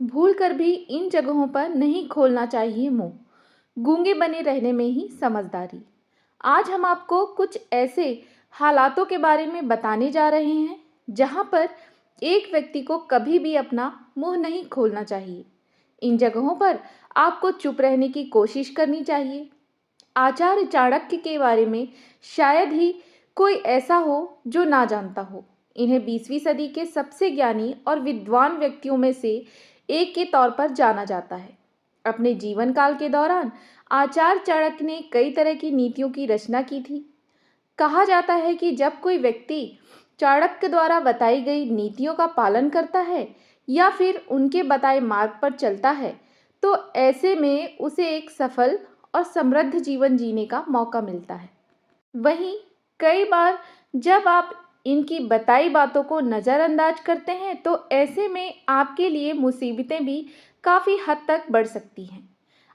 भूल कर भी इन जगहों पर नहीं खोलना चाहिए मुंह। गूंगे बने रहने में ही समझदारी। आज हम आपको कुछ ऐसे हालातों के बारे में बताने जा रहे हैं जहां पर एक व्यक्ति को कभी भी अपना मुंह नहीं खोलना चाहिए। इन जगहों पर आपको चुप रहने की कोशिश करनी चाहिए। आचार्य चाणक्य के बारे में शायद ही कोई ऐसा हो जो ना जानता हो। इन्हें 20वीं सदी के सबसे ज्ञानी और विद्वान व्यक्तियों में से एक के तौर पर जाना जाता है। अपने जीवन काल के दौरान आचार्य चाणक्य ने कई तरह की नीतियों की रचना की थी। कहा जाता है कि जब कोई व्यक्ति चाणक्य द्वारा बताई गई नीतियों का पालन करता है या फिर उनके बताए मार्ग पर चलता है, तो ऐसे में उसे एक सफल और समृद्ध जीवन जीने का मौका मिलता है। वहीं कई बार जब आप इनकी बताई बातों को नज़रअंदाज करते हैं, तो ऐसे में आपके लिए मुसीबतें भी काफ़ी हद तक बढ़ सकती हैं।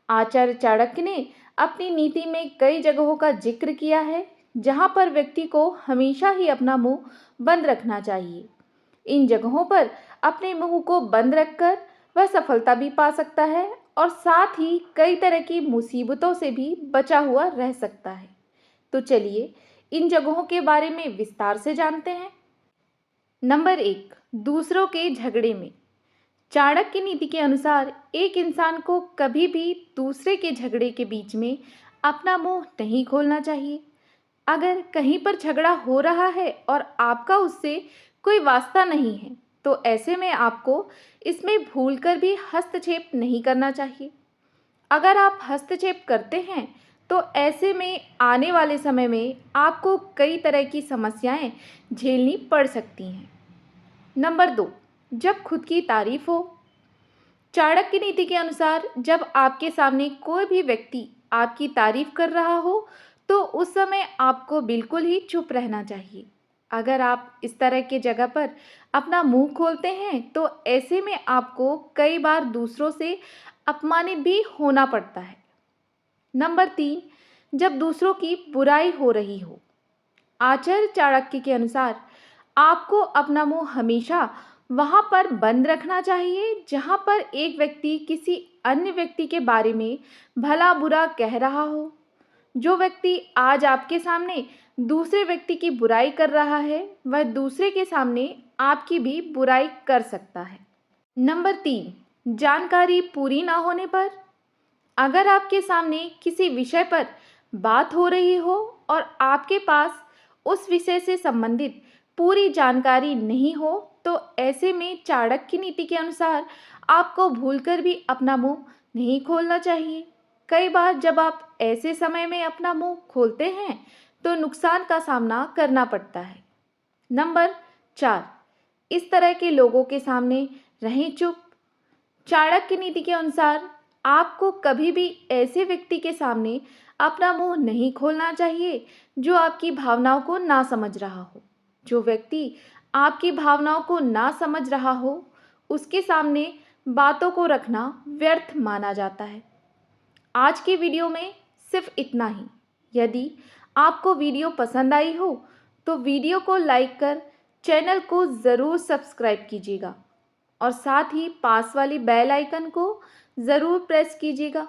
आचार्य चाणक्य ने अपनी नीति में कई जगहों का जिक्र किया है जहां पर व्यक्ति को हमेशा ही अपना मुंह बंद रखना चाहिए। इन जगहों पर अपने मुंह को बंद रखकर वह सफलता भी पा सकता है और साथ ही कई तरह की मुसीबतों से भी बचा हुआ रह सकता है। तो चलिए इन जगहों के बारे में विस्तार से जानते हैं। नंबर 1, दूसरों के झगड़े में। चाणक्य नीति के अनुसार एक इंसान को कभी भी दूसरे के झगड़े के बीच में अपना मुंह नहीं खोलना चाहिए। अगर कहीं पर झगड़ा हो रहा है और आपका उससे कोई वास्ता नहीं है, तो ऐसे में आपको इसमें भूलकर भी हस्तक्षेप नहीं करना चाहिए। अगर आप हस्तक्षेप करते हैं, तो ऐसे में आने वाले समय में आपको कई तरह की समस्याएं झेलनी पड़ सकती हैं। नंबर 2, जब खुद की तारीफ हो। चाणक्य नीति के अनुसार जब आपके सामने कोई भी व्यक्ति आपकी तारीफ कर रहा हो, तो उस समय आपको बिल्कुल ही चुप रहना चाहिए। अगर आप इस तरह के जगह पर अपना मुंह खोलते हैं, तो ऐसे में आपको कई बार दूसरों से अपमानित भी होना पड़ता है। नंबर 3, जब दूसरों की बुराई हो रही हो। आचार्य चाणक्य के अनुसार आपको अपना मुंह हमेशा वहां पर बंद रखना चाहिए जहां पर एक व्यक्ति किसी अन्य व्यक्ति के बारे में भला बुरा कह रहा हो। जो व्यक्ति आज आपके सामने दूसरे व्यक्ति की बुराई कर रहा है, वह दूसरे के सामने आपकी भी बुराई कर सकता है। नंबर 3, जानकारी पूरी ना होने पर। अगर आपके सामने किसी विषय पर बात हो रही हो और आपके पास उस विषय से संबंधित पूरी जानकारी नहीं हो, तो ऐसे में चाणक्य नीति के अनुसार आपको भूलकर भी अपना मुंह नहीं खोलना चाहिए। कई बार जब आप ऐसे समय में अपना मुंह खोलते हैं, तो नुकसान का सामना करना पड़ता है। नंबर 4, इस तरह के लोगों के सामने रहें चुप। चाणक्य नीति के अनुसार आपको कभी भी ऐसे व्यक्ति के सामने अपना मुंह नहीं खोलना चाहिए जो आपकी भावनाओं को ना समझ रहा हो। जो व्यक्ति आपकी भावनाओं को ना समझ रहा हो, उसके सामने बातों को रखना व्यर्थ माना जाता है। आज की वीडियो में सिर्फ इतना ही। यदि आपको वीडियो पसंद आई हो, तो वीडियो को लाइक कर चैनल को ज़रूर सब्सक्राइब कीजिएगा और साथ ही पास वाली बेल आइकन को ज़रूर प्रेस कीजिएगा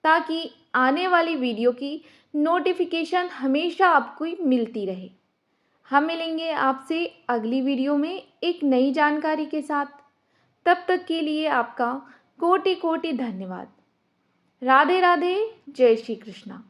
ताकि आने वाली वीडियो की नोटिफिकेशन हमेशा आपको मिलती रहे। हम मिलेंगे आपसे अगली वीडियो में एक नई जानकारी के साथ। तब तक के लिए आपका कोटि कोटि धन्यवाद। राधे राधे, जय श्री कृष्णा।